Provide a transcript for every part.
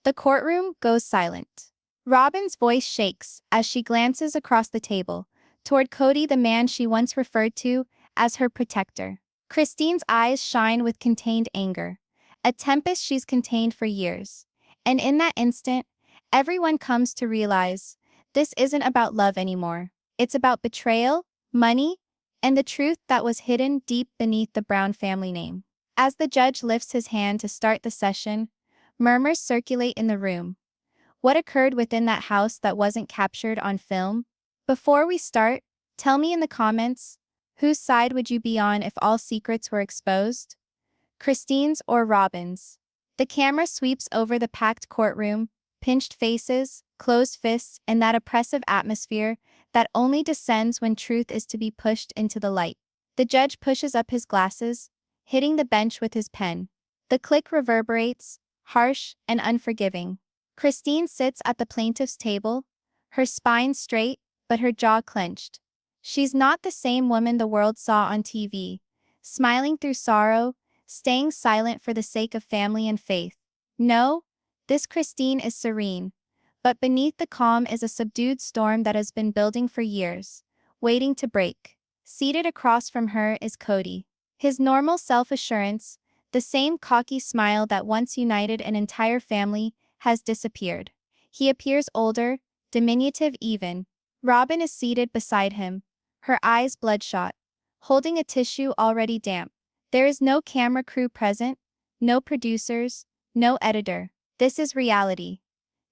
The courtroom goes silent. Robyn's voice shakes as she glances across the table, toward Kody, the man she once referred to as her protector. Christine's eyes shine with contained anger, a tempest she's contained for years. And in that instant, everyone comes to realize this isn't about love anymore. It's about betrayal, money, and the truth that was hidden deep beneath the Brown family name. As the judge lifts his hand to start the session, murmurs circulate in the room. What occurred within that house that wasn't captured on film? Before we start, tell me in the comments, whose side would you be on if all secrets were exposed? Christine's or Robyn's? The camera sweeps over the packed courtroom, pinched faces, closed fists, and that oppressive atmosphere that only descends when truth is to be pushed into the light. The judge pushes up his glasses, hitting the bench with his pen. The click reverberates, harsh and unforgiving. Christine sits at the plaintiff's table, her spine straight, but her jaw clenched. She's not the same woman the world saw on TV, smiling through sorrow, staying silent for the sake of family and faith. No, this Christine is serene, but beneath the calm is a subdued storm that has been building for years, waiting to break. Seated across from her is Kody. His normal self-assurance, the same cocky smile that once united an entire family, has disappeared. He appears older, diminutive even. Robyn is seated beside him, her eyes bloodshot, holding a tissue already damp. There is no camera crew present, no producers, no editor. This is reality.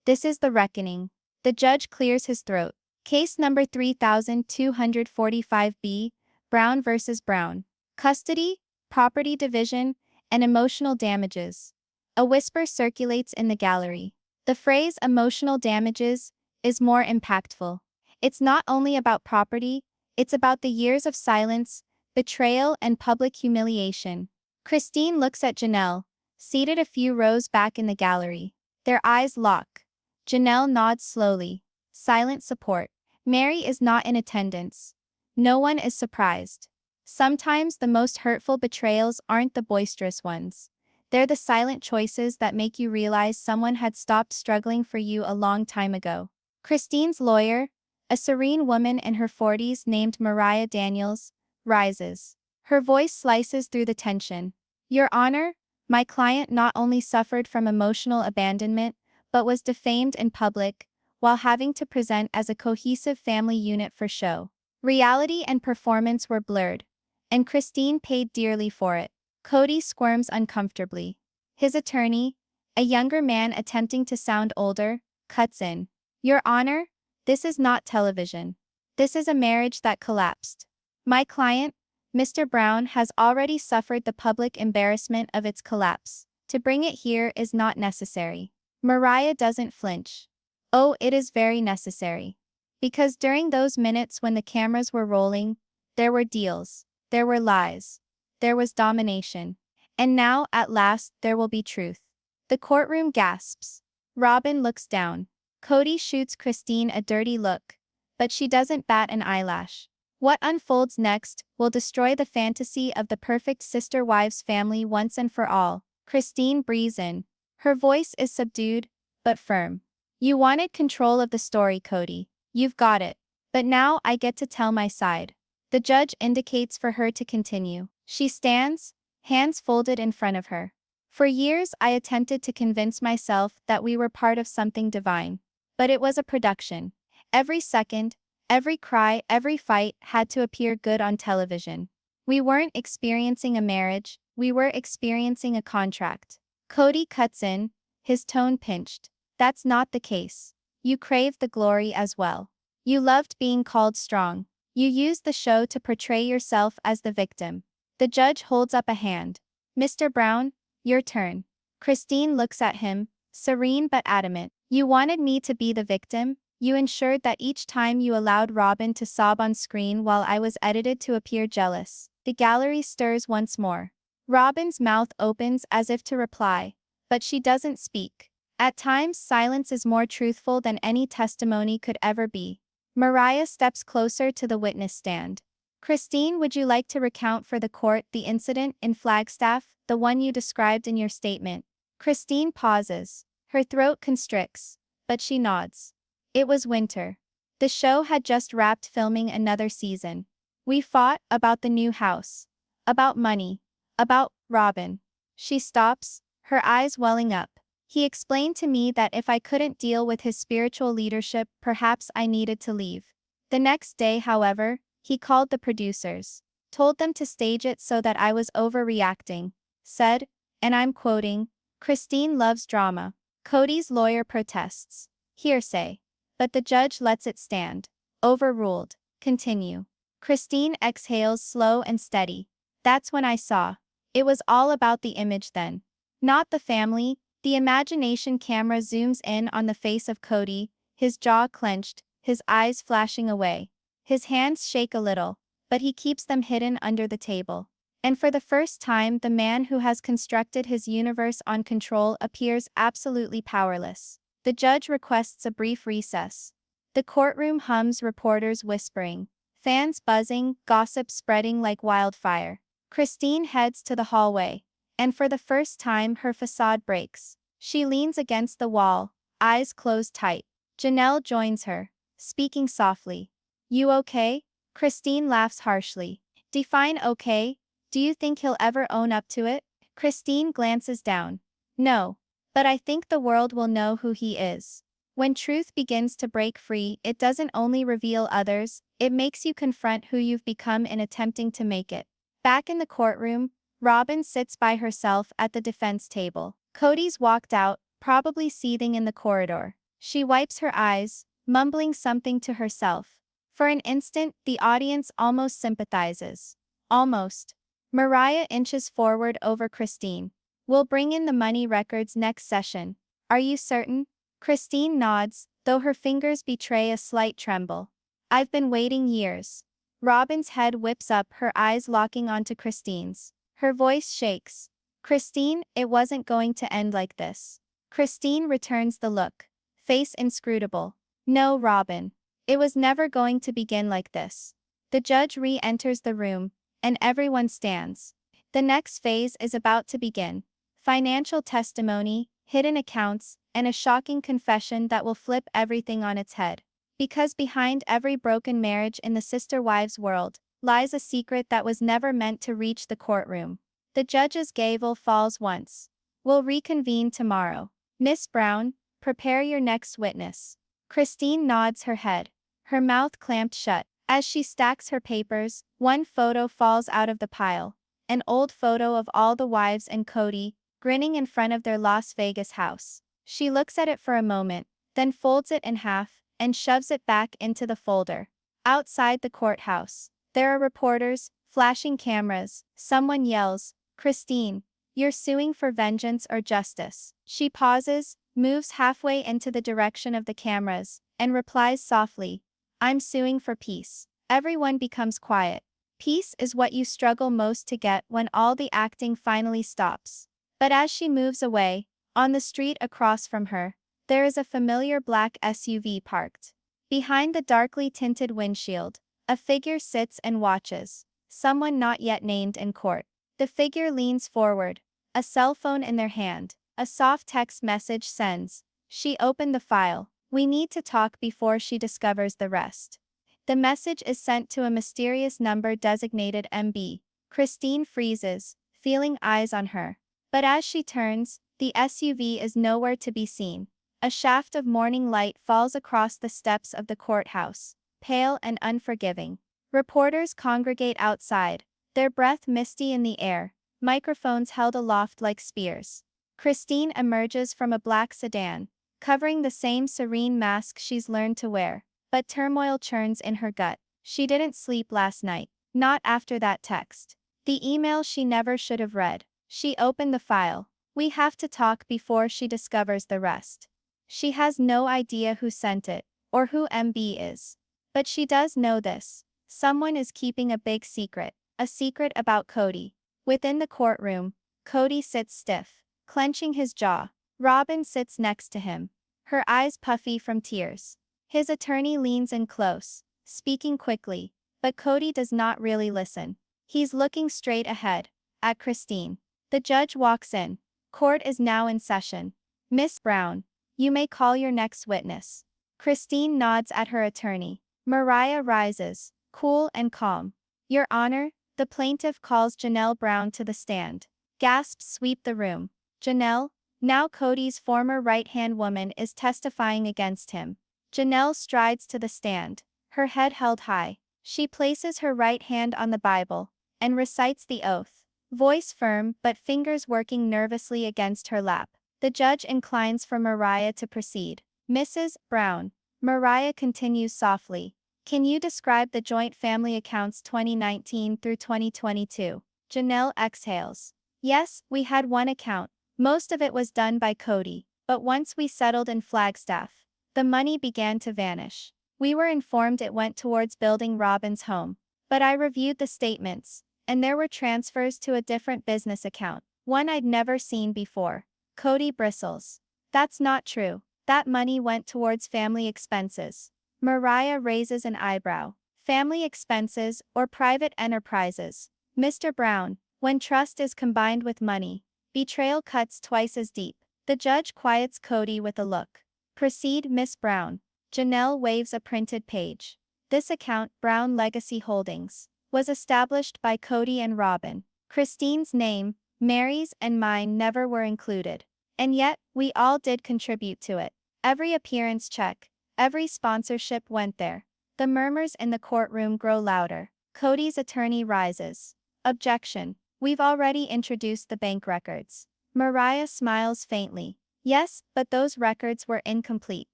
This is the reckoning. The judge clears his throat. Case number 3245B, Brown versus Brown. Custody, property division, and emotional damages. A whisper circulates in the gallery. The phrase emotional damages is more impactful. It's not only about property, it's about the years of silence, betrayal, and public humiliation. Christine looks at Janelle, seated a few rows back in the gallery. Their eyes lock. Janelle nods slowly. Silent support. Mary is not in attendance. No one is surprised. Sometimes the most hurtful betrayals aren't the boisterous ones. They're the silent choices that make you realize someone had stopped struggling for you a long time ago. Christine's lawyer, a serene woman in her 40s named Mariah Daniels, rises. Her voice slices through the tension. Your Honor, my client not only suffered from emotional abandonment, but was defamed in public, while having to present as a cohesive family unit for show. Reality and performance were blurred, and Christine paid dearly for it. Kody squirms uncomfortably. His attorney, a younger man attempting to sound older, cuts in. Your Honor, this is not television. This is a marriage that collapsed. My client, Mr. Brown, has already suffered the public embarrassment of its collapse. To bring it here is not necessary. Mariah doesn't flinch. Oh, it is very necessary. Because during those minutes when the cameras were rolling, there were deals, there were lies, there was domination. And now, at last, there will be truth. The courtroom gasps. Robyn looks down. Kody shoots Christine a dirty look, but she doesn't bat an eyelash. What unfolds next will destroy the fantasy of the perfect sister-wives family once and for all. Christine breathes in. Her voice is subdued, but firm. You wanted control of the story, Kody. You've got it. But now I get to tell my side. The judge indicates for her to continue. She stands, hands folded in front of her. For years I attempted to convince myself that we were part of something divine. But it was a production. Every second, every cry, every fight had to appear good on television. We weren't experiencing a marriage, we were experiencing a contract. Kody cuts in, his tone pinched. That's not the case. You craved the glory as well. You loved being called strong. You used the show to portray yourself as the victim. The judge holds up a hand. Mr. Brown, your turn. Christine looks at him, serene but adamant. You wanted me to be the victim? You ensured that each time you allowed Robyn to sob on screen while I was edited to appear jealous. The gallery stirs once more. Robyn's mouth opens as if to reply, but she doesn't speak. At times, silence is more truthful than any testimony could ever be. Mariah steps closer to the witness stand. Christine, would you like to recount for the court the incident in Flagstaff, the one you described in your statement? Christine pauses, Her throat constricts, but she nods. It was winter. The show had just wrapped filming another season. We fought about the new house, about money, about Robyn. She stops, her eyes welling up. He explained to me that if I couldn't deal with his spiritual leadership, perhaps I needed to leave. The next day, however, he called the producers, told them to stage it so that I was overreacting, said, and I'm quoting, "Christine loves drama." Kody's lawyer protests. Hearsay. But the judge lets it stand. Overruled. Continue. Christine exhales slow and steady. That's when I saw. It was all about the image then. Not the family. The imagination camera zooms in on the face of Kody, his jaw clenched, his eyes flashing away. His hands shake a little, but he keeps them hidden under the table. And for the first time, the man who has constructed his universe on control appears absolutely powerless. The judge requests a brief recess. The courtroom hums, reporters whispering, fans buzzing, gossip spreading like wildfire. Christine heads to the hallway, and for the first time her facade breaks. She leans against the wall, eyes closed tight. Janelle joins her, speaking softly. "You okay?" Christine laughs harshly. "Define okay? Do you think he'll ever own up to it?" Christine glances down. "No. But I think the world will know who he is." When truth begins to break free, it doesn't only reveal others, it makes you confront who you've become in attempting to make it. Back in the courtroom, Robyn sits by herself at the defense table. Kody's walked out, probably seething in the corridor. She wipes her eyes, mumbling something to herself. For an instant, the audience almost sympathizes. Almost. Mariah inches forward over Christine. "We'll bring in the money records next session. Are you certain?" Christine nods, though her fingers betray a slight tremble. "I've been waiting years." Robyn's head whips up, her eyes locking onto Christine's. Her voice shakes. "Christine, it wasn't going to end like this." Christine returns the look, face inscrutable. "No, Robyn. It was never going to begin like this." The judge re-enters the room, and everyone stands. The next phase is about to begin. Financial testimony, hidden accounts, and a shocking confession that will flip everything on its head. Because behind every broken marriage in the sister wives world lies a secret that was never meant to reach the courtroom. The judge's gavel falls once. "We'll reconvene tomorrow. Miss Brown, prepare your next witness." Christine nods her head, her mouth clamped shut. As she stacks her papers, one photo falls out of the pile. An old photo of all the wives and Kody, grinning in front of their Las Vegas house. She looks at it for a moment, then folds it in half, and shoves it back into the folder. Outside the courthouse, there are reporters, flashing cameras. Someone yells, "Christine, you're suing for vengeance or justice." She pauses, moves halfway into the direction of the cameras, and replies softly, "I'm suing for peace." Everyone becomes quiet. Peace is what you struggle most to get when all the acting finally stops. But as she moves away, on the street across from her, there is a familiar black SUV parked. Behind the darkly tinted windshield, a figure sits and watches, someone not yet named in court. The figure leans forward, a cell phone in their hand. A soft text message sends. She opened the file. "We need to talk before she discovers the rest." The message is sent to a mysterious number designated MB. Christine freezes, feeling eyes on her. But as she turns, the SUV is nowhere to be seen. A shaft of morning light falls across the steps of the courthouse, pale and unforgiving. Reporters congregate outside, their breath misty in the air, microphones held aloft like spears. Christine emerges from a black sedan, covering the same serene mask she's learned to wear. But turmoil churns in her gut. She didn't sleep last night, not after that text. The email she never should have read. She opened the file. "We have to talk before she discovers the rest." She has no idea who sent it, or who MB is. But she does know this. Someone is keeping a big secret, a secret about Kody. Within the courtroom, Kody sits stiff, clenching his jaw. Robyn sits next to him, her eyes puffy from tears. His attorney leans in close, speaking quickly, but Kody does not really listen. He's looking straight ahead, at Christine. The judge walks in. Court is now in session. Miss Brown, you may call your next witness. Christine nods at her attorney. Mariah rises, cool and calm. Your Honor, the plaintiff calls Janelle Brown to the stand. Gasps sweep the room. Janelle, now Kody's former right-hand woman, is testifying against him. Janelle strides to the stand, her head held high. She places her right hand on the Bible and recites the oath, voice firm but fingers working nervously against her lap. The judge inclines for Mariah to proceed. Mrs. Brown. Mariah continues softly. Can you describe the joint family accounts 2019 through 2022? Janelle exhales. Yes, we had one account. Most of it was done by Kody, but once we settled in Flagstaff, the money began to vanish. We were informed it went towards building Robyn's home, but I reviewed the statements, and there were transfers to a different business account, one I'd never seen before. Kody bristles. That's not true. That money went towards family expenses. Mariah raises an eyebrow. Family expenses or private enterprises? Mr. Brown, when trust is combined with money, betrayal cuts twice as deep. The judge quiets Kody with a look. Proceed, Miss Brown. Janelle waves a printed page. This account, Brown Legacy Holdings, was established by Kody and Robyn. Christine's name, Mary's and mine never were included. And yet, we all did contribute to it. Every appearance check, every sponsorship went there. The murmurs in the courtroom grow louder. Kody's attorney rises. Objection. We've already introduced the bank records. Mariah smiles faintly. Yes, but those records were incomplete.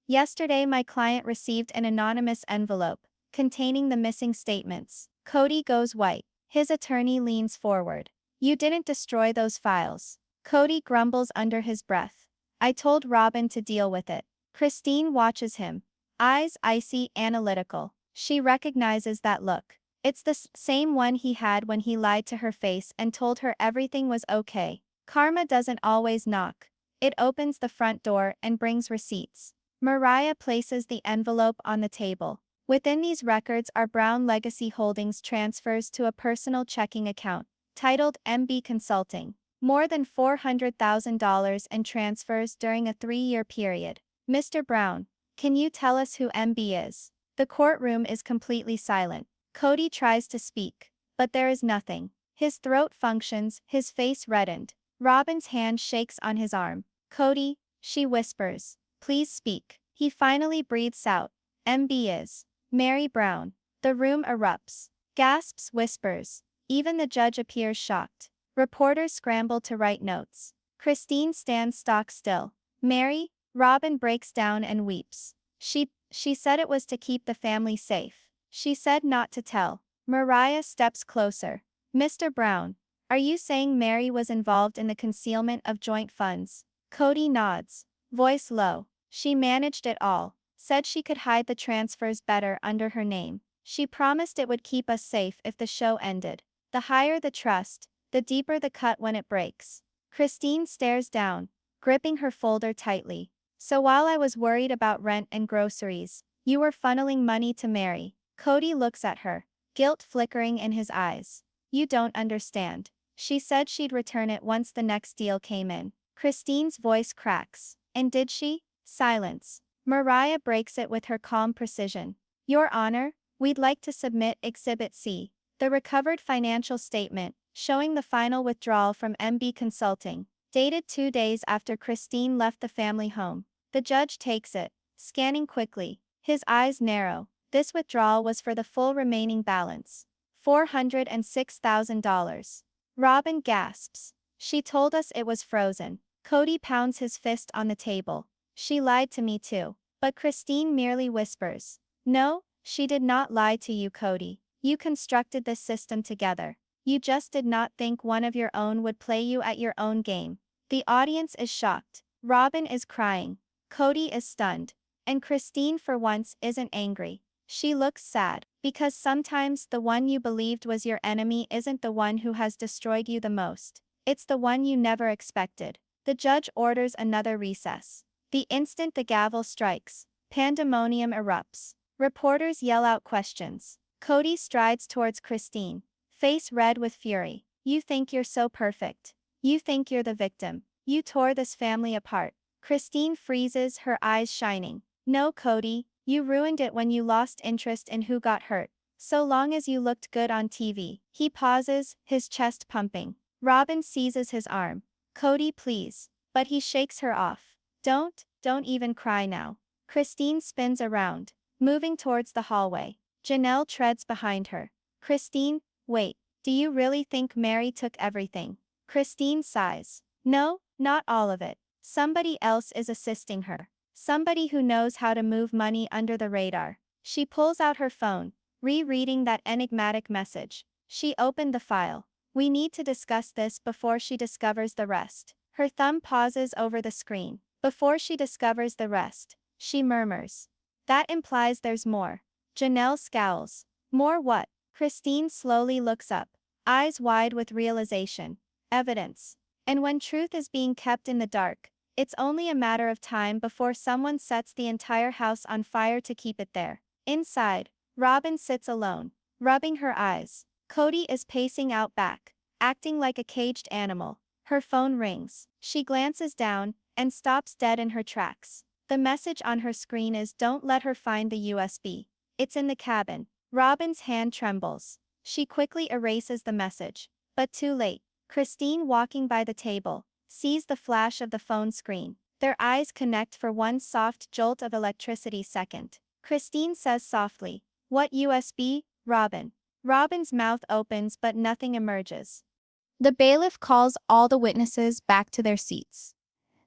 Yesterday my client received an anonymous envelope containing the missing statements. Kody goes white. His attorney leans forward. You didn't destroy those files. Kody grumbles under his breath. I told Robyn to deal with it. Christine watches him. Eyes icy, analytical. She recognizes that look. It's the same one he had when he lied to her face and told her everything was okay. Karma doesn't always knock. It opens the front door and brings receipts. Mariah places the envelope on the table. Within these records are Brown Legacy Holdings transfers to a personal checking account, titled MB Consulting. More than $400,000 in transfers during a 3-year period. Mr. Brown, can you tell us who MB is? The courtroom is completely silent. Kody tries to speak, but there is nothing. His throat functions, his face reddened. Robyn's hand shakes on his arm. Kody, she whispers. Please speak. He finally breathes out. MB is Mary Brown. The room erupts. Gasps, whispers. Even the judge appears shocked. Reporters scramble to write notes. Christine stands stock still. Mary? Robyn breaks down and weeps. She said it was to keep the family safe. She said not to tell. Mariah steps closer. Mr. Brown, are you saying Mary was involved in the concealment of joint funds? Kody nods. Voice low. She managed it all. Said she could hide the transfers better under her name. She promised it would keep us safe if the show ended. The higher the trust, the deeper the cut when it breaks. Christine stares down, gripping her folder tightly. So while I was worried about rent and groceries, you were funneling money to Mary. Kody looks at her, guilt flickering in his eyes. You don't understand. She said she'd return it once the next deal came in. Christine's voice cracks. And did she? Silence. Mariah breaks it with her calm precision. Your Honor, we'd like to submit Exhibit C, the recovered financial statement, showing the final withdrawal from MB Consulting, dated 2 days after Christine left the family home. The judge takes it, scanning quickly. His eyes narrow. This withdrawal was for the full remaining balance. $406,000. Robyn gasps. She told us it was frozen. Kody pounds his fist on the table. She lied to me too. But Christine merely whispers. No, she did not lie to you, Kody. You constructed this system together. You just did not think one of your own would play you at your own game. The audience is shocked. Robyn is crying. Kody is stunned. And Christine for once isn't angry. She looks sad, because sometimes the one you believed was your enemy isn't the one who has destroyed you the most. It's the one you never expected. The judge orders another recess. The instant the gavel strikes, pandemonium erupts. Reporters yell out questions. Kody strides towards Christine, face red with fury. You think you're so perfect. You think you're the victim. You tore this family apart. Christine freezes, her eyes shining. No, Kody, you ruined it when you lost interest in who got hurt. So long as you looked good on TV. He pauses, his chest pumping. Robyn seizes his arm. Kody, please. But he shakes her off. Don't even cry now. Christine spins around, moving towards the hallway. Janelle treads behind her. Christine, wait, do you really think Mary took everything? Christine sighs. No, not all of it. Somebody else is assisting her. Somebody who knows how to move money under the radar. She pulls out her phone, rereading that enigmatic message. She opened the file. We need to discuss this before she discovers the rest. Her thumb pauses over the screen. Before she discovers the rest, she murmurs. That implies there's more. Janelle scowls. More what? Christine slowly looks up, eyes wide with realization. Evidence. And when truth is being kept in the dark, it's only a matter of time before someone sets the entire house on fire to keep it there. Inside, Robyn sits alone, rubbing her eyes. Kody is pacing out back, acting like a caged animal. Her phone rings. She glances down and stops dead in her tracks. The message on her screen is don't let her find the USB. It's in the cabin. Robyn's hand trembles. She quickly erases the message. But too late. Christine, walking by the table, sees the flash of the phone screen. Their eyes connect for one soft jolt of electricity second. Christine says softly, "What USB, Robyn?" Robyn's mouth opens but nothing emerges. The bailiff calls all the witnesses back to their seats.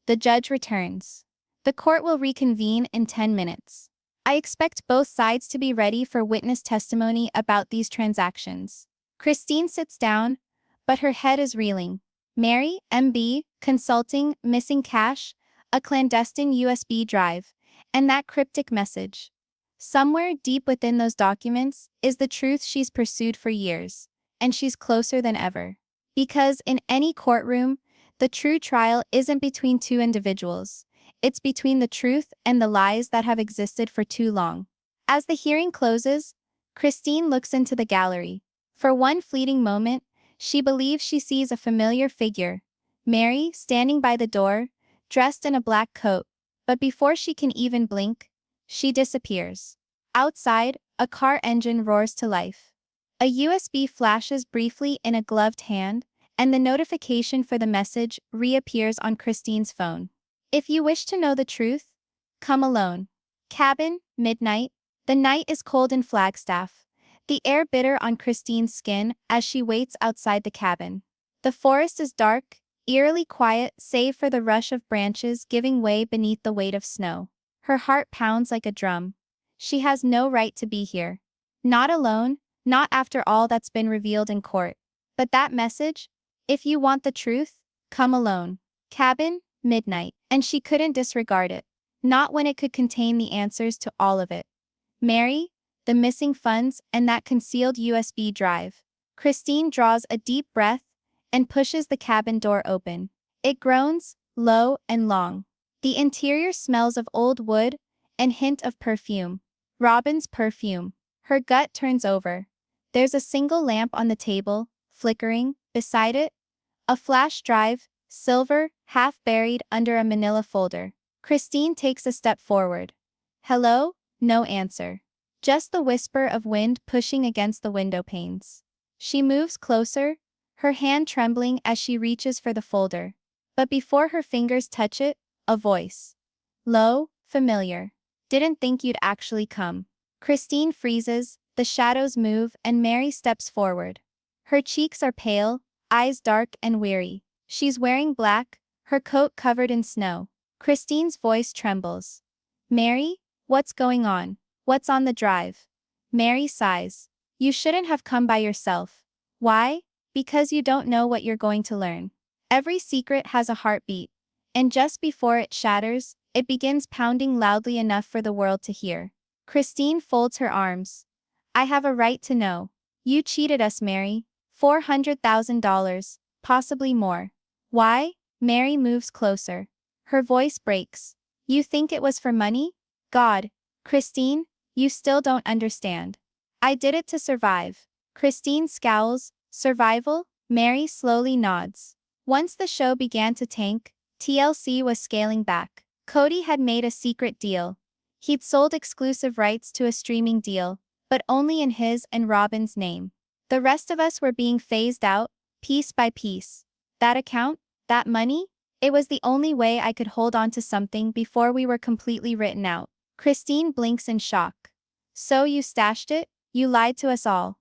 The judge returns. The court will reconvene in 10 minutes. I expect both sides to be ready for witness testimony about these transactions. Christine sits down, but her head is reeling. Mary, MB, consulting, missing cash, a clandestine USB drive, and that cryptic message. Somewhere deep within those documents is the truth she's pursued for years, and she's closer than ever. Because in any courtroom, the true trial isn't between two individuals. It's between the truth and the lies that have existed for too long. As the hearing closes, Christine looks into the gallery. For one fleeting moment, she believes she sees a familiar figure, Mary, standing by the door, dressed in a black coat. But before she can even blink, she disappears. Outside, a car engine roars to life. A USB flashes briefly in a gloved hand, and the notification for the message reappears on Christine's phone. If you wish to know the truth, come alone. Cabin, midnight. The night is cold in Flagstaff, the air bitter on Christine's skin as she waits outside the cabin. The forest is dark, eerily quiet save for the rush of branches giving way beneath the weight of snow. Her heart pounds like a drum. She has no right to be here. Not alone, not after all that's been revealed in court. But that message? If you want the truth, come alone. Cabin, midnight. And she couldn't disregard it. Not when it could contain the answers to all of it. Mary, the missing funds, and that concealed USB drive. Christine draws a deep breath and pushes the cabin door open. It groans, low and long. The interior smells of old wood and hint of perfume. Robyn's perfume. Her gut turns over. There's a single lamp on the table, flickering. Beside it, a flash drive, silver, half buried under a manila folder. Christine takes a step forward. Hello? No answer. Just the whisper of wind pushing against the window panes. She moves closer, her hand trembling as she reaches for the folder. But before her fingers touch it, a voice. Low, familiar. Didn't think you'd actually come. Christine freezes, the shadows move, and Mary steps forward. Her cheeks are pale, eyes dark and weary. She's wearing black, her coat covered in snow. Christine's voice trembles. Mary, what's going on? What's on the drive? Mary sighs. You shouldn't have come by yourself. Why? Because you don't know what you're going to learn. Every secret has a heartbeat, and just before it shatters, it begins pounding loudly enough for the world to hear. Christine folds her arms. I have a right to know. You cheated us, Mary. $400,000, possibly more. Why? Mary moves closer. Her voice breaks. You think it was for money? God. Christine, you still don't understand. I did it to survive. Christine scowls. Survival? Mary slowly nods. Once the show began to tank, TLC was scaling back. Kody had made a secret deal. He'd sold exclusive rights to a streaming deal, but only in his and Robyn's name. The rest of us were being phased out, piece by piece. That account? That money? It was the only way I could hold on to something before we were completely written out. Christine blinks in shock. So you stashed it? You lied to us all.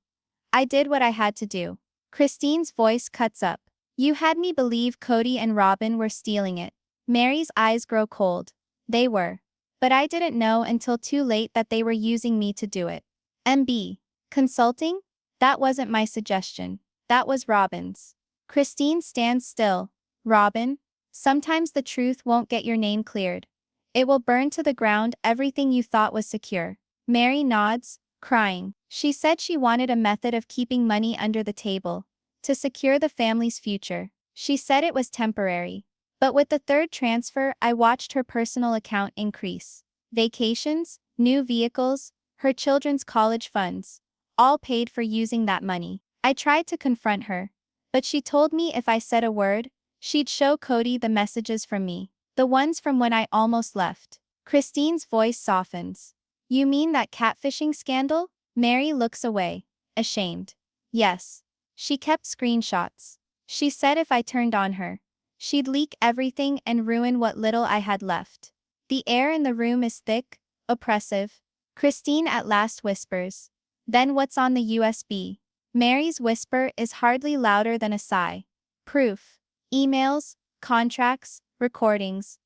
I did what I had to do. Christine's voice cuts up. You had me believe Kody and Robyn were stealing it. Mary's eyes grow cold. They were. But I didn't know until too late that they were using me to do it. MB. Consulting? That wasn't my suggestion. That was Robyn's. Christine stands still. Robyn? Sometimes the truth won't get your name cleared. It will burn to the ground everything you thought was secure. Mary nods, crying. She said she wanted a method of keeping money under the table, to secure the family's future. She said it was temporary. But with the third transfer, I watched her personal account increase. Vacations, new vehicles, her children's college funds, all paid for using that money. I tried to confront her, but she told me if I said a word, she'd show Kody the messages from me, the ones from when I almost left. Christine's voice softens. You mean that catfishing scandal? Mary looks away, ashamed. Yes. She kept screenshots. She said if I turned on her, she'd leak everything and ruin what little I had left. The air in the room is thick, oppressive. Christine at last whispers. Then what's on the USB? Mary's whisper is hardly louder than a sigh. Proof. Emails, contracts, recordings.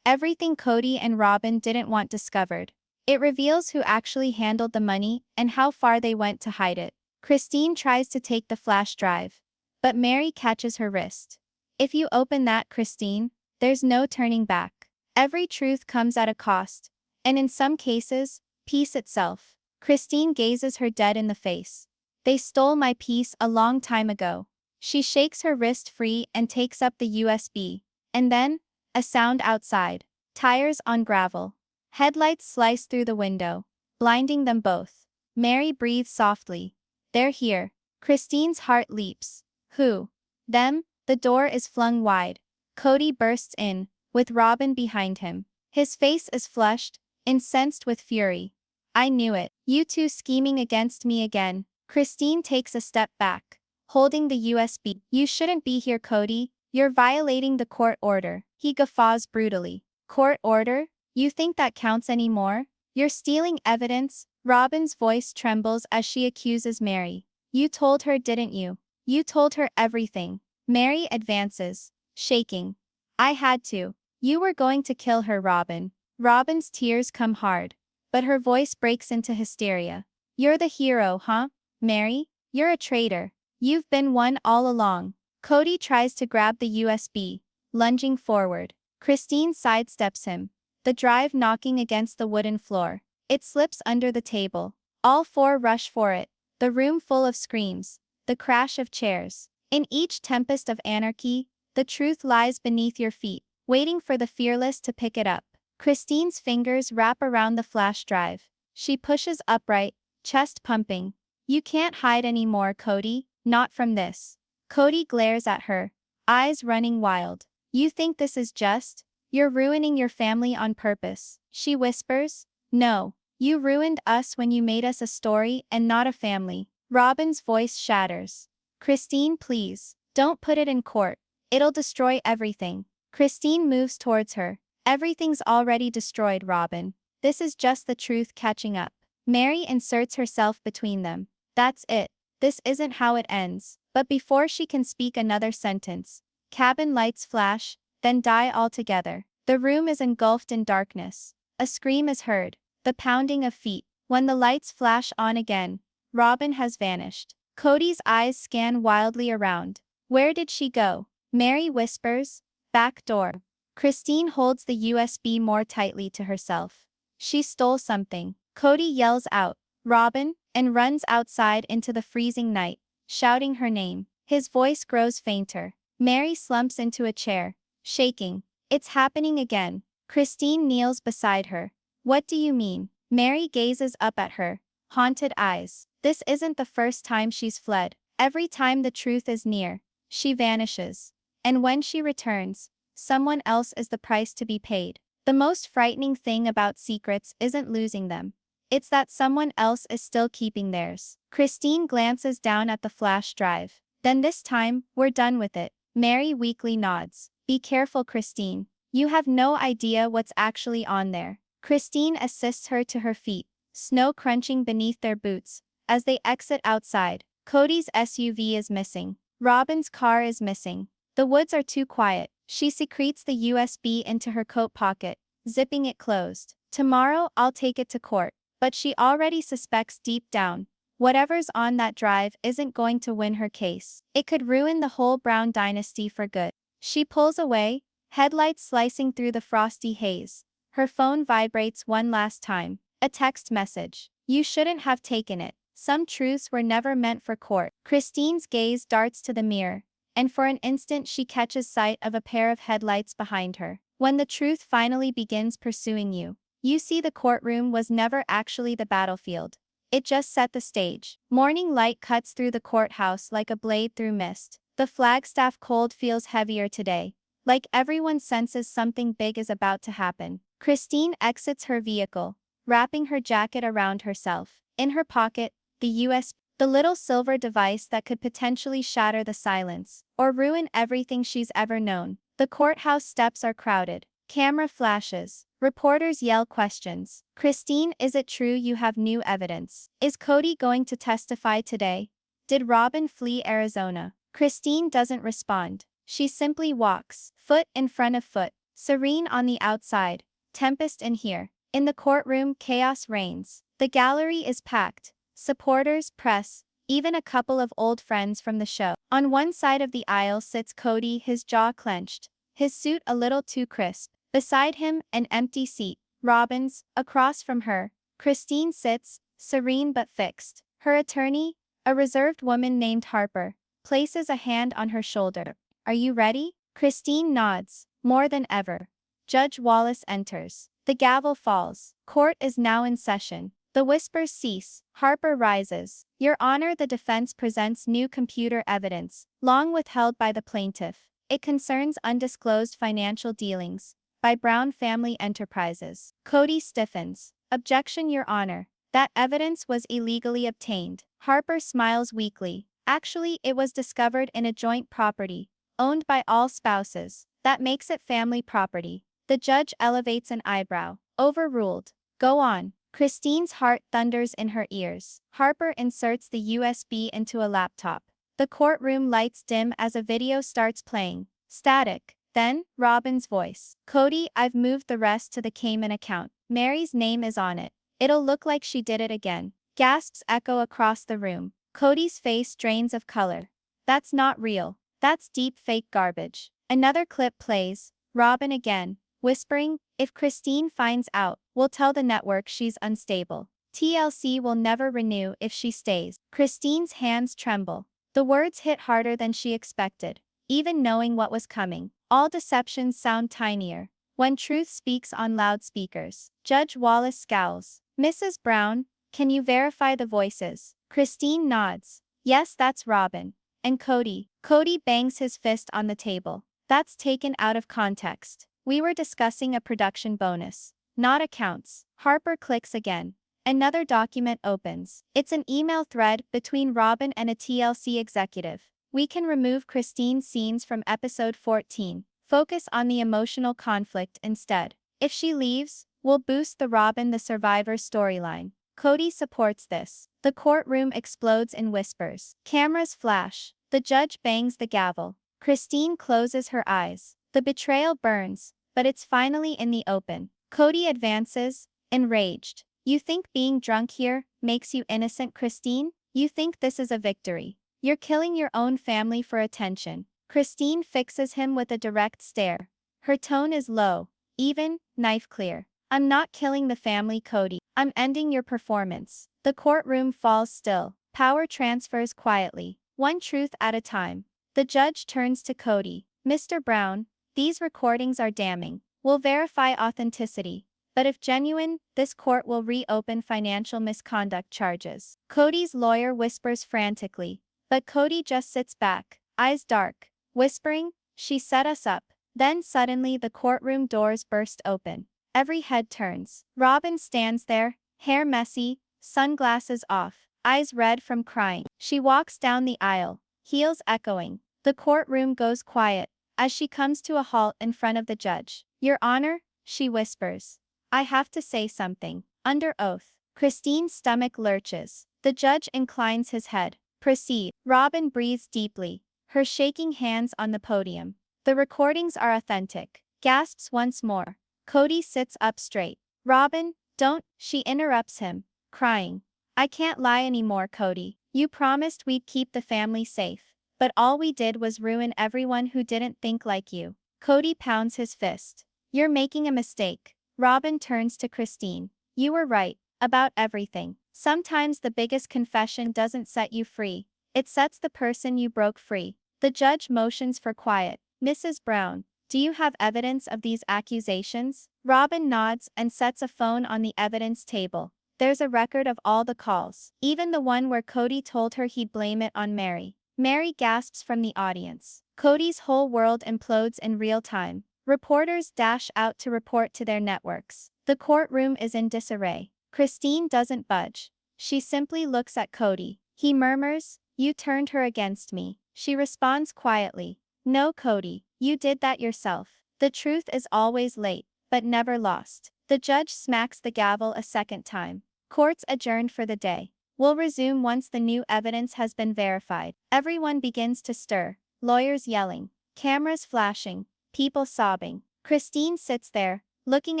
Everything Kody and Robyn didn't want discovered. It reveals who actually handled the money and how far they went to hide it. Christine tries to take the flash drive, but Mary catches her wrist. If you open that, Christine, there's no turning back. Every truth comes at a cost, and in some cases, peace itself. Christine gazes her dead in the face. They stole my peace a long time ago. She shakes her wrist free and takes up the USB. And then, a sound outside. Tires on gravel. Headlights slice through the window, blinding them both. Mary breathes softly. They're here. Christine's heart leaps. Who? Them? The door is flung wide. Kody bursts in, with Robyn behind him. His face is flushed, incensed with fury. I knew it. You two scheming against me again. Christine takes a step back, holding the USB. You shouldn't be here, Kody. You're violating the court order. He guffaws brutally. Court order? You think that counts anymore? You're stealing evidence. Robyn's voice trembles as she accuses Mary. You told her, didn't you? You told her everything. Mary advances, shaking. I had to. You were going to kill her, Robyn. Robyn's tears come hard, but her voice breaks into hysteria. You're the hero, huh? Mary, you're a traitor. You've been one all along. Kody tries to grab the USB, lunging forward. Christine sidesteps him, the drive knocking against the wooden floor. It slips under the table. All four rush for it, the room full of screams, the crash of chairs. In each tempest of anarchy, the truth lies beneath your feet, waiting for the fearless to pick it up. Christine's fingers wrap around the flash drive. She pushes upright, chest pumping. You can't hide anymore, Kody, not from this. Kody glares at her, eyes running wild. You think this is just? You're ruining your family on purpose. She whispers. No, you ruined us when you made us a story and not a family. Robyn's voice shatters. Christine, please, don't put it in court. It'll destroy everything. Christine moves towards her. Everything's already destroyed, Robyn. This is just the truth catching up. Mary inserts herself between them. That's it. This isn't how it ends. But before she can speak another sentence, cabin lights flash, then die altogether. The room is engulfed in darkness. A scream is heard, the pounding of feet. When the lights flash on again, Robyn has vanished. Kody's eyes scan wildly around. Where did she go? Mary whispers, back door. Christine holds the USB more tightly to herself. She stole something. Kody yells out, Robyn, and runs outside into the freezing night, shouting her name. His voice grows fainter. Mary slumps into a chair, shaking. It's happening again. Christine kneels beside her. What do you mean? Mary gazes up at her, haunted eyes. This isn't the first time she's fled. Every time the truth is near, she vanishes. And when she returns, someone else is the price to be paid. The most frightening thing about secrets isn't losing them. It's that someone else is still keeping theirs. Christine glances down at the flash drive. Then this time, we're done with it. Mary weakly nods. Be careful, Christine. You have no idea what's actually on there. Christine assists her to her feet, snow crunching beneath their boots. As they exit outside, Kody's SUV is missing. Robyn's car is missing. The woods are too quiet. She secretes the USB into her coat pocket, zipping it closed. Tomorrow I'll take it to court. But she already suspects deep down, whatever's on that drive isn't going to win her case. It could ruin the whole Brown dynasty for good. She pulls away, headlights slicing through the frosty haze. Her phone vibrates one last time. A text message. You shouldn't have taken it. Some truths were never meant for court. Christine's gaze darts to the mirror, and for an instant she catches sight of a pair of headlights behind her. When the truth finally begins pursuing you, you see the courtroom was never actually the battlefield. It just set the stage. Morning light cuts through the courthouse like a blade through mist. The Flagstaff cold feels heavier today, like everyone senses something big is about to happen. Christine exits her vehicle, wrapping her jacket around herself. In her pocket, the USB, the little silver device that could potentially shatter the silence, or ruin everything she's ever known. The courthouse steps are crowded. Camera flashes. Reporters yell questions. Christine, is it true you have new evidence? Is Kody going to testify today? Did Robyn flee Arizona? Christine doesn't respond. She simply walks, foot in front of foot, serene on the outside, tempest in here. In the courtroom, chaos reigns. The gallery is packed. Supporters, press, even a couple of old friends from the show. On one side of the aisle sits Kody, his jaw clenched, his suit a little too crisp. Beside him, an empty seat. Robyn's. Across from her, Christine sits, serene but fixed. Her attorney, a reserved woman named Harper, places a hand on her shoulder. Are you ready? Christine nods, more than ever. Judge Wallace enters. The gavel falls. Court is now in session. The whispers cease. Harper rises. Your Honor, the defense presents new computer evidence, long withheld by the plaintiff. It concerns undisclosed financial dealings by Brown Family Enterprises. Kody stiffens. Objection, Your Honor. That evidence was illegally obtained. Harper smiles weakly. Actually, it was discovered in a joint property, owned by all spouses. That makes it family property. The judge elevates an eyebrow. Overruled. Go on. Christine's heart thunders in her ears. Harper inserts the USB into a laptop. The courtroom lights dim as a video starts playing. Static. Then, Robyn's voice. Kody, I've moved the rest to the Cayman account. Mary's name is on it. It'll look like she did it again. Gasps echo across the room. Kody's face drains of color. That's not real. That's deep fake garbage. Another clip plays. Robyn again, whispering, if Christine finds out, we'll tell the network she's unstable. TLC will never renew if she stays. Christine's hands tremble. The words hit harder than she expected. Even knowing what was coming, all deceptions sound tinier when truth speaks on loudspeakers. Judge Wallace scowls. Mrs. Brown, can you verify the voices? Christine nods. Yes, that's Robyn. And Kody. Kody bangs his fist on the table. That's taken out of context. We were discussing a production bonus, not accounts. Harper clicks again. Another document opens. It's an email thread between Robyn and a TLC executive. We can remove Christine's scenes from episode 14. Focus on the emotional conflict instead. If she leaves, we'll boost the Robyn the Survivor storyline. Kody supports this. The courtroom explodes in whispers. Cameras flash. The judge bangs the gavel. Christine closes her eyes. The betrayal burns, but it's finally in the open. Kody advances, enraged. You think being drunk here makes you innocent, Christine? You think this is a victory? You're killing your own family for attention. Christine fixes him with a direct stare. Her tone is low, even, knife clear. I'm not killing the family, Kody. I'm ending your performance. The courtroom falls still. Power transfers quietly, one truth at a time. The judge turns to Kody. Mr. Brown, these recordings are damning. We'll verify authenticity. But if genuine, this court will reopen financial misconduct charges. Kody's lawyer whispers frantically. But Kody just sits back, eyes dark, whispering, she set us up. Then suddenly the courtroom doors burst open. Every head turns. Robyn stands there, hair messy, sunglasses off, eyes red from crying. She walks down the aisle, heels echoing. The courtroom goes quiet as she comes to a halt in front of the judge. "Your Honor," she whispers. "I have to say something. Under oath." Christine's stomach lurches. The judge inclines his head. "Proceed." Robyn breathes deeply, her shaking hands on the podium. "The recordings are authentic." Gasps once more. Kody sits up straight. "Robyn, don't," she interrupts him, crying. "I can't lie anymore, Kody. You promised we'd keep the family safe. But all we did was ruin everyone who didn't think like you." Kody pounds his fist. "You're making a mistake." Robyn turns to Christine. "You were right. About everything. Sometimes the biggest confession doesn't set you free. It sets the person you broke free." The judge motions for quiet. "Mrs. Brown, do you have evidence of these accusations?" Robyn nods and sets a phone on the evidence table. There's a record of all the calls, even the one where Kody told her he'd blame it on Mary. Mary gasps from the audience. Kody's whole world implodes in real time. Reporters dash out to report to their networks. The courtroom is in disarray. Christine doesn't budge. She simply looks at Kody. He murmurs, "You turned her against me." She responds quietly, "No, Kody, you did that yourself." The truth is always late, but never lost. The judge smacks the gavel a second time. Court's adjourned for the day. Will resume once the new evidence has been verified. Everyone begins to stir. Lawyers yelling, cameras flashing, people sobbing. Christine sits there, looking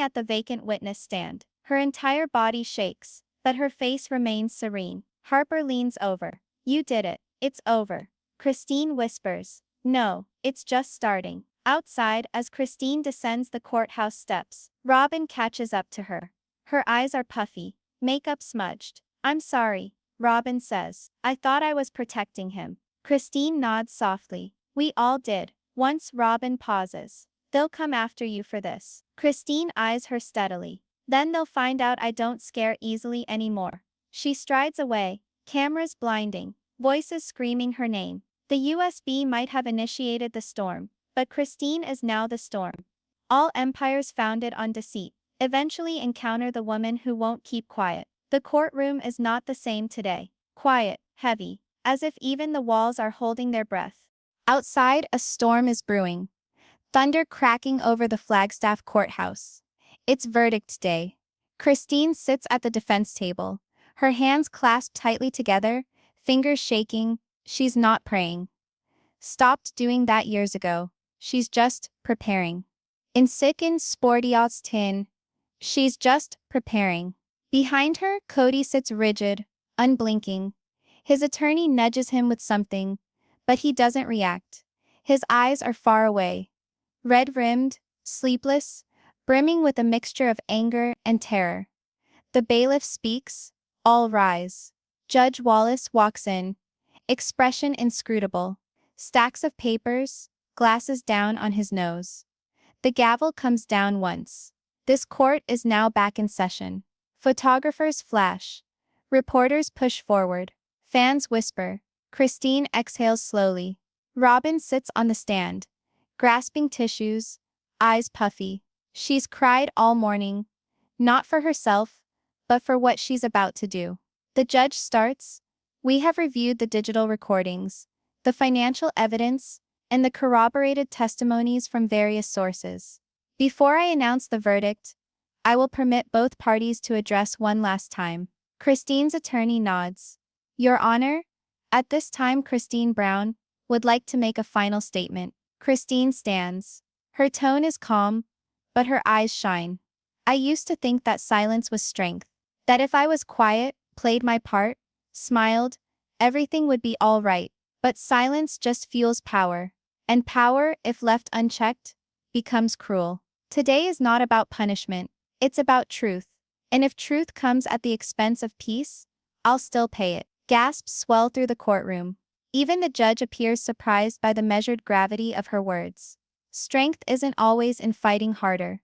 at the vacant witness stand. Her entire body shakes, but her face remains serene. Harper leans over. "You did it. It's over." Christine whispers, "No, it's just starting." Outside, as Christine descends the courthouse steps, Robyn catches up to her. Her eyes are puffy, makeup smudged. "I'm sorry," Robyn says. "I thought I was protecting him." Christine nods softly. "We all did." Once Robyn pauses. "They'll come after you for this." Christine eyes her steadily. "Then they'll find out I don't scare easily anymore." She strides away, cameras blinding, voices screaming her name. The USB might have initiated the storm, but Christine is now the storm. All empires founded on deceit eventually encounter the woman who won't keep quiet. The courtroom is not the same today. Quiet, heavy, as if even the walls are holding their breath. Outside, a storm is brewing. Thunder cracking over the Flagstaff courthouse. It's verdict day. Christine sits at the defense table, her hands clasped tightly together, fingers shaking. She's not praying. Stopped doing that years ago. She's just preparing. In sickened sportyacht's tin, she's just preparing. Behind her, Kody sits rigid, unblinking. His attorney nudges him with something, but he doesn't react. His eyes are far away, red-rimmed, sleepless, brimming with a mixture of anger and terror. The bailiff speaks. All rise. Judge Wallace walks in, expression inscrutable. Stacks of papers, glasses down on his nose. The gavel comes down once. This court is now back in session. Photographers flash. Reporters push forward. Fans whisper. Christine exhales slowly. Robyn sits on the stand, grasping tissues, eyes puffy. She's cried all morning, not for herself, but for what she's about to do. The judge starts. "We have reviewed the digital recordings, the financial evidence, and the corroborated testimonies from various sources. Before I announce the verdict, I will permit both parties to address one last time." Christine's attorney nods. "Your Honor, at this time Christine Brown would like to make a final statement." Christine stands. Her tone is calm, but her eyes shine. "I used to think that silence was strength, that if I was quiet, played my part, smiled, everything would be all right. But silence just fuels power, and power, if left unchecked, becomes cruel. Today is not about punishment, it's about truth. And if truth comes at the expense of peace, I'll still pay it." Gasps swell through the courtroom. Even the judge appears surprised by the measured gravity of her words. Strength isn't always in fighting harder.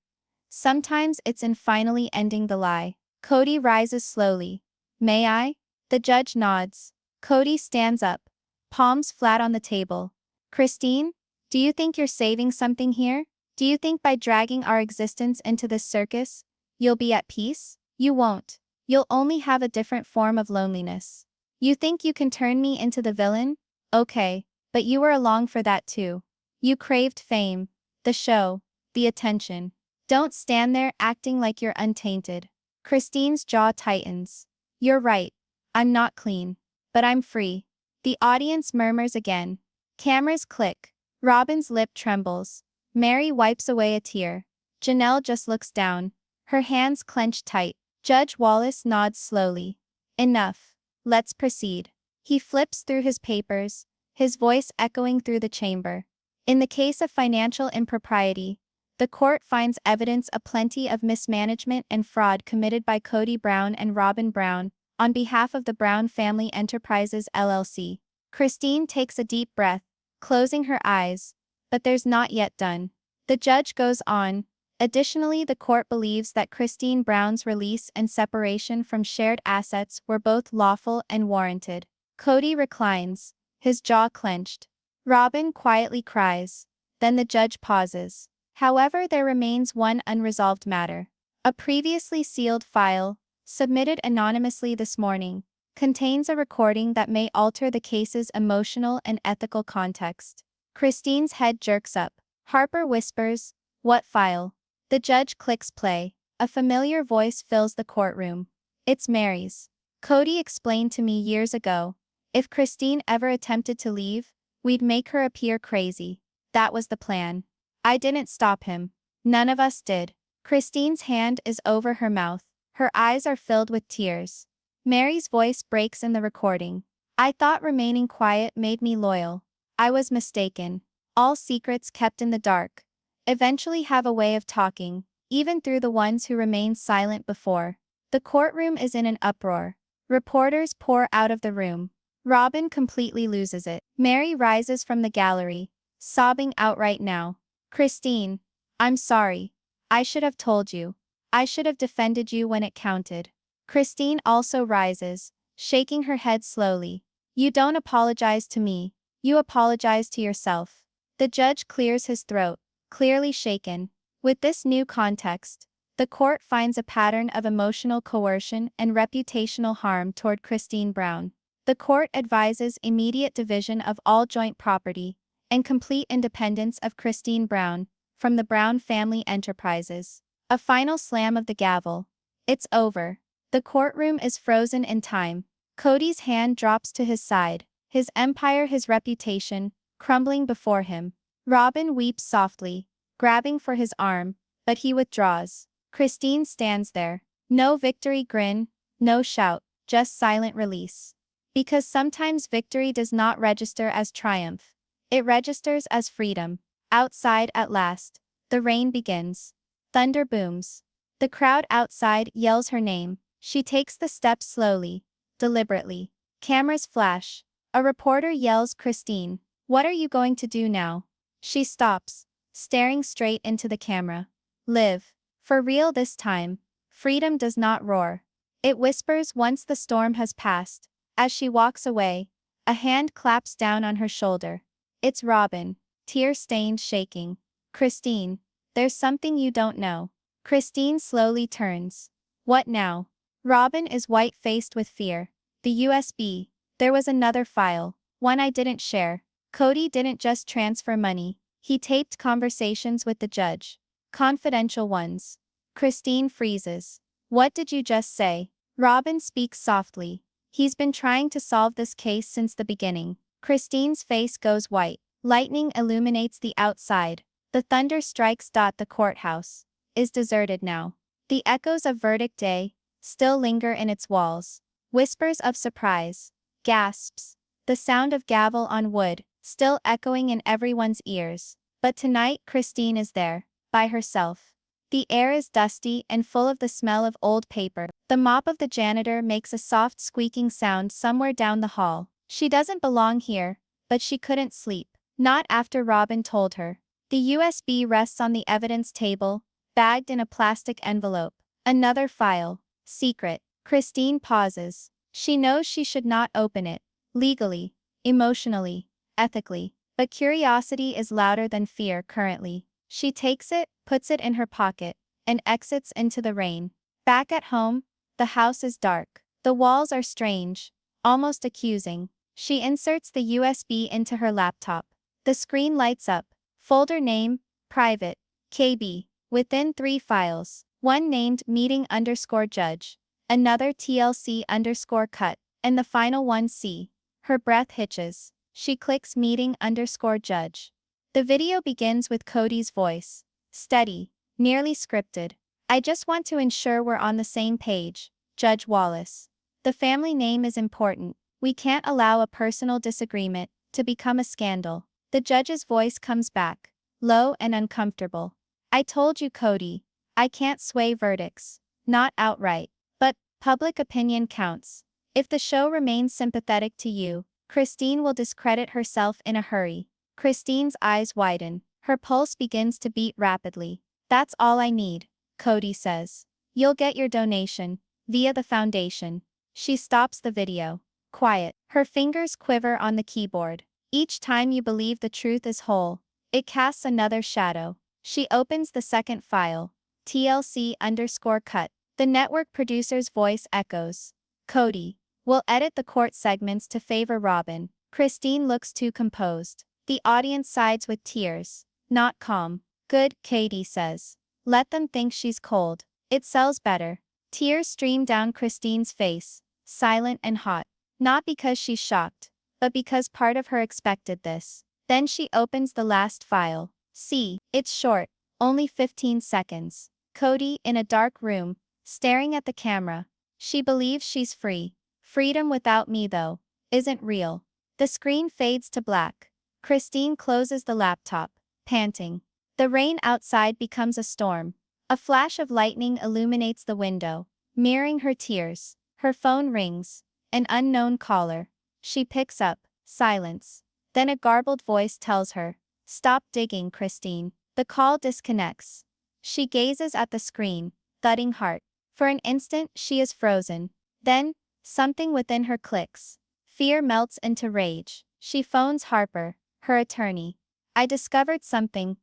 Sometimes it's in finally ending the lie. Kody rises slowly. "May I?" The judge nods. Kody stands up, palms flat on the table. "Christine, do you think you're saving something here?" Do you think by dragging our existence into this circus, you'll be at peace? You won't. You'll only have a different form of loneliness. You think you can turn me into the villain? Okay, but you were along for that too. You craved fame, the show, the attention. Don't stand there acting like you're untainted. Christine's jaw tightens. You're right. I'm not clean. But I'm free. The audience murmurs again. Cameras click. Robyn's lip trembles. Mary wipes away a tear. Janelle just looks down. Her hands clenched tight. Judge Wallace nods slowly. Enough. Let's proceed. He flips through his papers, his voice echoing through the chamber. In the case of financial impropriety, the court finds evidence aplenty of mismanagement and fraud committed by Kody Brown and Robyn Brown, on behalf of the Brown Family Enterprises LLC. Christine takes a deep breath, closing her eyes, but there's not yet done. The judge goes on. Additionally, the court believes that Christine Brown's release and separation from shared assets were both lawful and warranted. Kody reclines, his jaw clenched. Robyn quietly cries. Then the judge pauses. However, there remains one unresolved matter. A previously sealed file, submitted anonymously this morning, contains a recording that may alter the case's emotional and ethical context. Christine's head jerks up. Harper whispers, "What file?" The judge clicks play. A familiar voice fills the courtroom. It's Mary's. Kody explained to me years ago, if Christine ever attempted to leave, we'd make her appear crazy. That was the plan. I didn't stop him. None of us did. Christine's hand is over her mouth. Her eyes are filled with tears. Mary's voice breaks in the recording. I thought remaining quiet made me loyal. I was mistaken. All secrets kept in the dark eventually have a way of talking, even through the ones who remained silent before. The courtroom is in an uproar. Reporters pour out of the room. Robyn completely loses it. Mary rises from the gallery, sobbing outright now. Christine, I'm sorry. I should have told you. I should have defended you when it counted. Christine also rises, shaking her head slowly. You don't apologize to me. You apologize to yourself. The judge clears his throat, clearly shaken. With this new context, the court finds a pattern of emotional coercion and reputational harm toward Christine Brown. The court advises immediate division of all joint property and complete independence of Christine Brown from the Brown Family Enterprises. A final slam of the gavel. It's over. The courtroom is frozen in time. Kody's hand drops to his side, his empire, his reputation, crumbling before him. Robyn weeps softly, grabbing for his arm, but he withdraws. Christine stands there. No victory grin, no shout, just silent release. Because sometimes victory does not register as triumph. It registers as freedom. Outside at last, the rain begins. Thunder booms. The crowd outside yells her name. She takes the steps slowly, deliberately. Cameras flash. A reporter yells, Christine, what are you going to do now? She stops, staring straight into the camera. Live. For real this time. Freedom does not roar. It whispers once the storm has passed. As she walks away, a hand claps down on her shoulder. It's Robyn, tear-stained, shaking. Christine, there's something you don't know. Christine slowly turns. What now? Robyn is white-faced with fear. The USB. There was another file, one I didn't share. Kody didn't just transfer money. He taped conversations with the judge. Confidential ones. Christine freezes. What did you just say? Robyn speaks softly. He's been trying to solve this case since the beginning. Christine's face goes white. Lightning illuminates the outside. The thunder strikes. The courthouse is deserted now. The echoes of verdict day still linger in its walls. Whispers of surprise. Gasps. The sound of gavel on wood still echoing in everyone's ears. But tonight Christine is there, by herself. The air is dusty and full of the smell of old paper. The mop of the janitor makes a soft squeaking sound somewhere down the hall. She doesn't belong here, but she couldn't sleep. Not after Robyn told her. The USB rests on the evidence table, bagged in a plastic envelope. Another file. Secret. Christine pauses. She knows she should not open it. Legally, emotionally, ethically. But curiosity is louder than fear currently. She takes it, puts it in her pocket, and exits into the rain. Back at home, the house is dark. The walls are strange, almost accusing. She inserts the USB into her laptop. The screen lights up. Folder name, private, KB. Within 3 files. One named meeting_judge. Another TLC_cut. And the final one C. Her breath hitches. She clicks meeting_judge. The video begins with Kody's voice. Steady, nearly scripted. I just want to ensure we're on the same page, Judge Wallace. The family name is important. We can't allow a personal disagreement to become a scandal. The judge's voice comes back, low and uncomfortable. I told you, Kody, I can't sway verdicts. Not outright. But public opinion counts. If the show remains sympathetic to you, Christine will discredit herself in a hurry. Christine's eyes widen. Her pulse begins to beat rapidly. That's all I need, Kody says. You'll get your donation via the foundation. She stops the video. Quiet. Her fingers quiver on the keyboard. Each time you believe the truth is whole, it casts another shadow. She opens the second file. TLC_cut. The network producer's voice echoes. Kody. We'll edit the court segments to favor Robyn. Christine looks too composed. The audience sides with tears. Not calm. Good, Kody says. Let them think she's cold. It sells better. Tears stream down Christine's face, silent and hot. Not because she's shocked, but because part of her expected this. Then she opens the last file. See, it's short, only 15 seconds. Kody in a dark room, staring at the camera. She believes she's free. Freedom without me, though, isn't real. The screen fades to black. Christine closes the laptop, panting. The rain outside becomes a storm. A flash of lightning illuminates the window, mirroring her tears. Her phone rings. An unknown caller. She picks up. Silence. Then a garbled voice tells her, "Stop digging, Christine." The call disconnects. She gazes at the screen, thudding heart. For an instant, she is frozen. Then, something within her clicks. Fear melts into rage. She phones Harper, her attorney. "I discovered something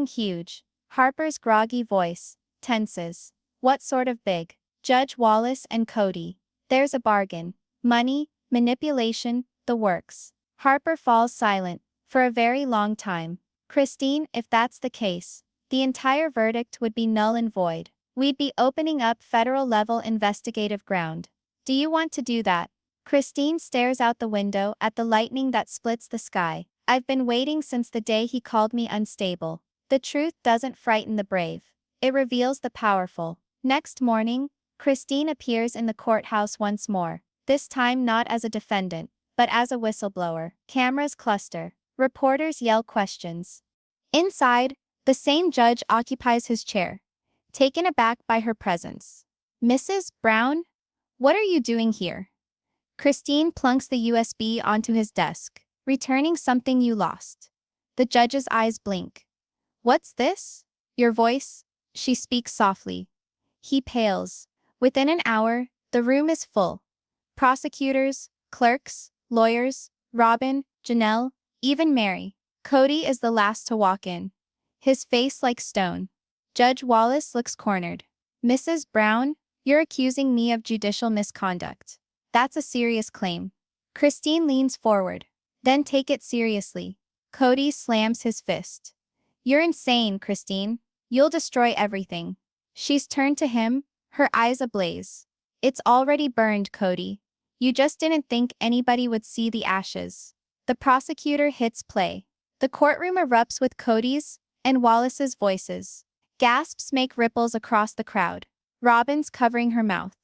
huge." Harper's groggy voice tenses. "What sort of big?" "Judge Wallace and Kody. There's a bargain. Money, manipulation, the works." Harper falls silent, for a very long time. "Christine, if that's the case, the entire verdict would be null and void. We'd be opening up federal-level investigative ground. Do you want to do that?" Christine stares out the window at the lightning that splits the sky. "I've been waiting since the day he called me unstable." The truth doesn't frighten the brave. It reveals the powerful. Next morning, Christine appears in the courthouse once more. This time not as a defendant, but as a whistleblower. Cameras cluster. Reporters yell questions. Inside, the same judge occupies his chair, taken aback by her presence. "Mrs. Brown? What are you doing here?" Christine plunks the USB onto his desk, returning something you lost. The judge's eyes blink. "What's this?" "Your voice." She speaks softly. He pales. Within an hour, the room is full. Prosecutors, clerks, lawyers, Robyn, Janelle, even Mary. Kody is the last to walk in. His face like stone. Judge Wallace looks cornered. "Mrs. Brown, you're accusing me of judicial misconduct. That's a serious claim." Christine leans forward. "Then take it seriously." Kody slams his fist. "You're insane, Christine. You'll destroy everything." She's turned to him, her eyes ablaze. "It's already burned, Kody. You just didn't think anybody would see the ashes." The prosecutor hits play. The courtroom erupts with Kody's and Wallace's voices. Gasps make ripples across the crowd. Robyn's covering her mouth.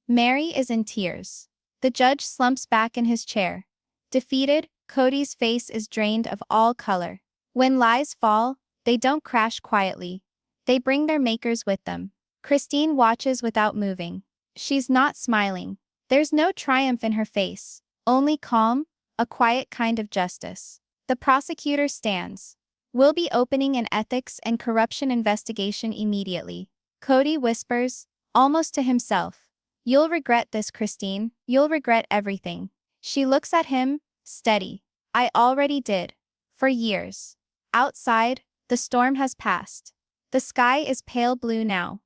Mary is in tears. The judge slumps back in his chair. Defeated, Kody's face is drained of all color. When lies fall, they don't crash quietly. They bring their makers with them. Christine watches without moving. She's not smiling. There's no triumph in her face, only calm, a quiet kind of justice. The prosecutor stands. "We'll be opening an ethics and corruption investigation immediately." Kody whispers, almost to himself. "You'll regret this, Christine. You'll regret everything." She looks at him, steady. "I already did. For years." Outside, The storm has passed. The sky is pale blue now.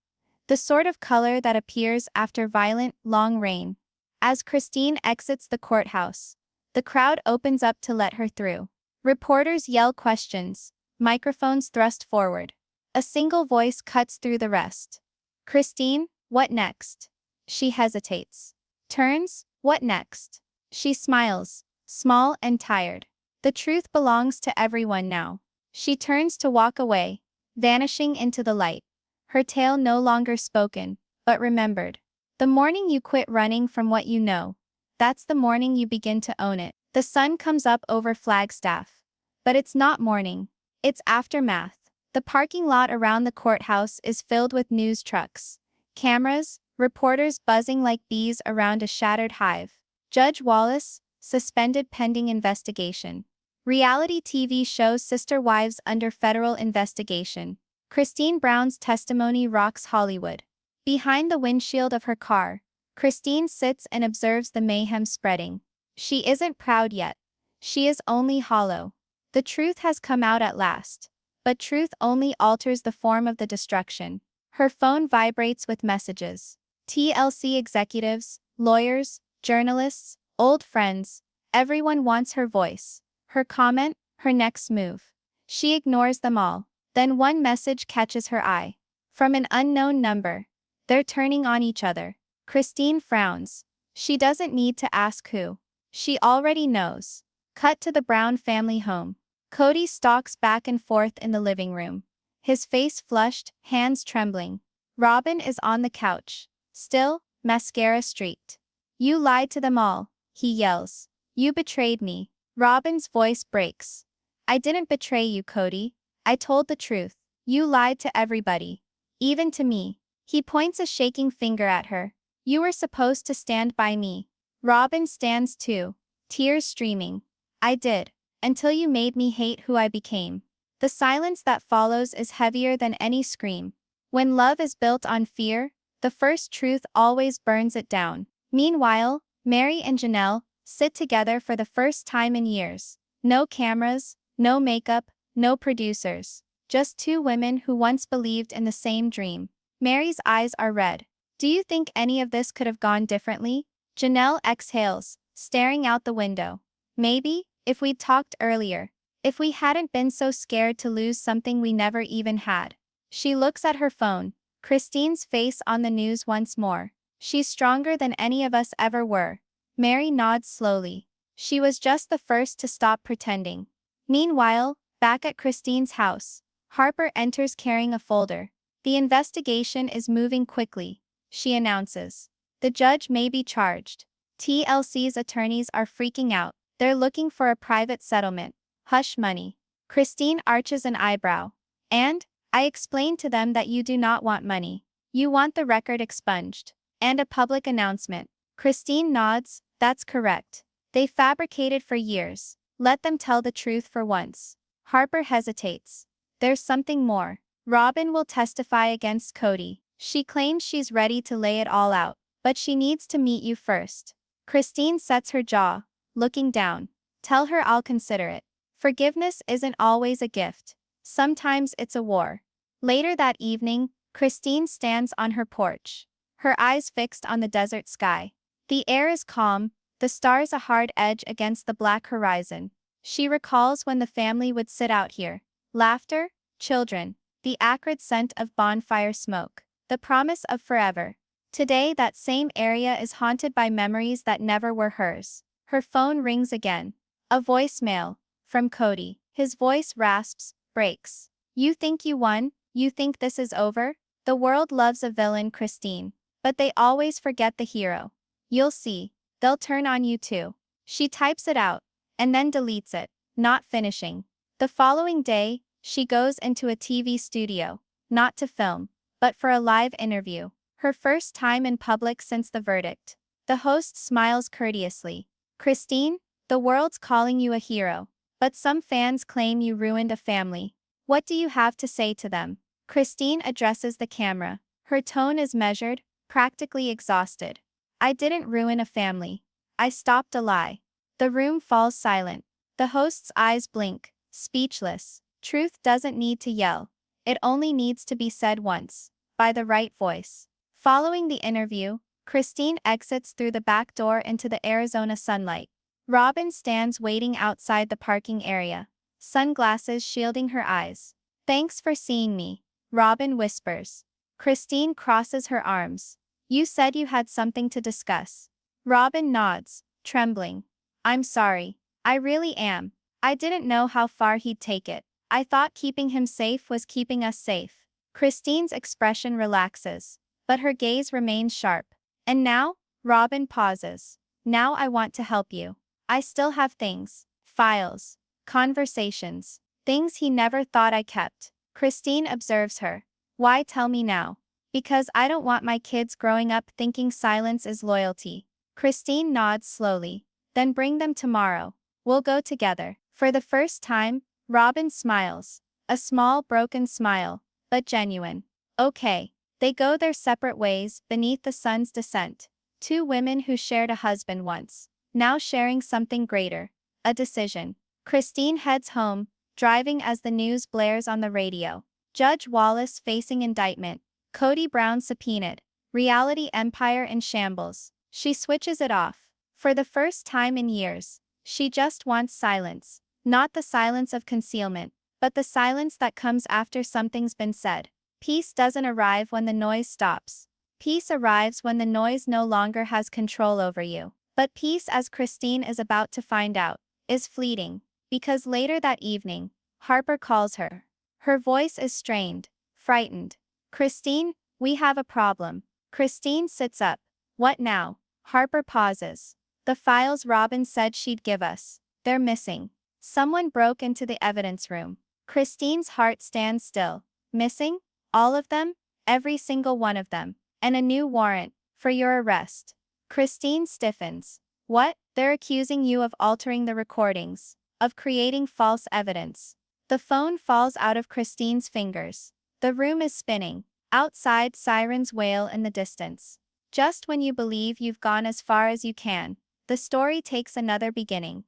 The sort of color that appears after violent, long rain. As Christine exits the courthouse, the crowd opens up to let her through. Reporters yell questions, microphones thrust forward. A single voice cuts through the rest. Christine, what next? She hesitates. Turns, what next? She smiles, small and tired. The truth belongs to everyone now. She turns to walk away, vanishing into the light. Her tale no longer spoken, but remembered. The morning you quit running from what you know, that's the morning you begin to own it. The sun comes up over Flagstaff. But it's not morning. It's aftermath. The parking lot around the courthouse is filled with news trucks, cameras, reporters buzzing like bees around a shattered hive. Judge Wallace, suspended pending investigation. Reality TV show Sister Wives under federal investigation. Christine Brown's testimony rocks Hollywood. Behind the windshield of her car, Christine sits and observes the mayhem spreading. She isn't proud yet. She is only hollow. The truth has come out at last. But truth only alters the form of the destruction. Her phone vibrates with messages. TLC executives, lawyers, journalists, old friends, everyone wants her voice, her comment, her next move. She ignores them all. Then one message catches her eye. From an unknown number. They're turning on each other. Christine frowns. She doesn't need to ask who. She already knows. Cut to the Brown family home. Kody stalks back and forth in the living room. His face flushed, hands trembling. Robyn is on the couch. Still, mascara streaked. You lied to them all, he yells. You betrayed me. Robyn's voice breaks. I didn't betray you, Kody. I told the truth. You lied to everybody. Even to me. He points a shaking finger at her. You were supposed to stand by me. Robyn stands too, tears streaming. I did. Until you made me hate who I became. The silence that follows is heavier than any scream. When love is built on fear, the first truth always burns it down. Meanwhile, Mary and Janelle sit together for the first time in years. No cameras, no makeup, no producers. Just two women who once believed in the same dream. Mary's eyes are red. Do you think any of this could have gone differently? Janelle exhales, staring out the window. Maybe, if we'd talked earlier. If we hadn't been so scared to lose something we never even had. She looks at her phone. Christine's face on the news once more. She's stronger than any of us ever were. Mary nods slowly. She was just the first to stop pretending. Meanwhile, back at Christine's house, Harper enters carrying a folder. The investigation is moving quickly, she announces. The judge may be charged. TLC's attorneys are freaking out. They're looking for a private settlement. Hush money. Christine arches an eyebrow. And, I explained to them that you do not want money. You want the record expunged. And a public announcement. Christine nods, that's correct. They fabricated for years. Let them tell the truth for once. Harper hesitates. There's something more. Robyn will testify against Kody. She claims she's ready to lay it all out. But she needs to meet you first. Christine sets her jaw, looking down. Tell her I'll consider it. Forgiveness isn't always a gift. Sometimes it's a war. Later that evening, Christine stands on her porch. Her eyes fixed on the desert sky. The air is calm, the stars a hard edge against the black horizon. She recalls when the family would sit out here. Laughter, children, the acrid scent of bonfire smoke, the promise of forever. Today that same area is haunted by memories that never were hers. Her phone rings again. A voicemail, from Kody. His voice rasps, breaks. You think you won? You think this is over? The world loves a villain, Christine. But they always forget the hero. You'll see. They'll turn on you too. She types it out, and then deletes it, not finishing. The following day, she goes into a TV studio, not to film, but for a live interview. Her first time in public since the verdict. The host smiles courteously. Christine, the world's calling you a hero. But some fans claim you ruined a family. What do you have to say to them? Christine addresses the camera. Her tone is measured, practically exhausted. I didn't ruin a family. I stopped a lie. The room falls silent. The host's eyes blink, speechless. Truth doesn't need to yell. It only needs to be said once, by the right voice. Following the interview, Christine exits through the back door into the Arizona sunlight. Robyn stands waiting outside the parking area, sunglasses shielding her eyes. Thanks for seeing me, Robyn whispers. Christine crosses her arms. You said you had something to discuss. Robyn nods, trembling. I'm sorry. I really am. I didn't know how far he'd take it. I thought keeping him safe was keeping us safe. Christine's expression relaxes, but her gaze remains sharp. And now? Robyn pauses. Now I want to help you. I still have things, files, conversations, things he never thought I kept. Christine observes her. Why tell me now? Because I don't want my kids growing up thinking silence is loyalty. Christine nods slowly. Then bring them tomorrow. We'll go together. For the first time, Robyn smiles. A small broken smile, but genuine. Okay. They go their separate ways beneath the sun's descent. Two women who shared a husband once, now sharing something greater. A decision. Christine heads home, driving as the news blares on the radio. Judge Wallace facing indictment. Kody Brown subpoenaed. Reality empire in shambles. She switches it off. For the first time in years, she just wants silence. Not the silence of concealment, but the silence that comes after something's been said. Peace doesn't arrive when the noise stops. Peace arrives when the noise no longer has control over you. But peace, as Christine is about to find out, is fleeting. Because later that evening, Harper calls her. Her voice is strained, frightened. Christine, we have a problem. Christine sits up. What now? Harper pauses. The files Robyn said she'd give us. They're missing. Someone broke into the evidence room. Christine's heart stands still. Missing? All of them? Every single one of them. And a new warrant, for your arrest. Christine stiffens. What? They're accusing you of altering the recordings, of creating false evidence. The phone falls out of Christine's fingers. The room is spinning. Outside, sirens wail in the distance. Just when you believe you've gone as far as you can, the story takes another beginning.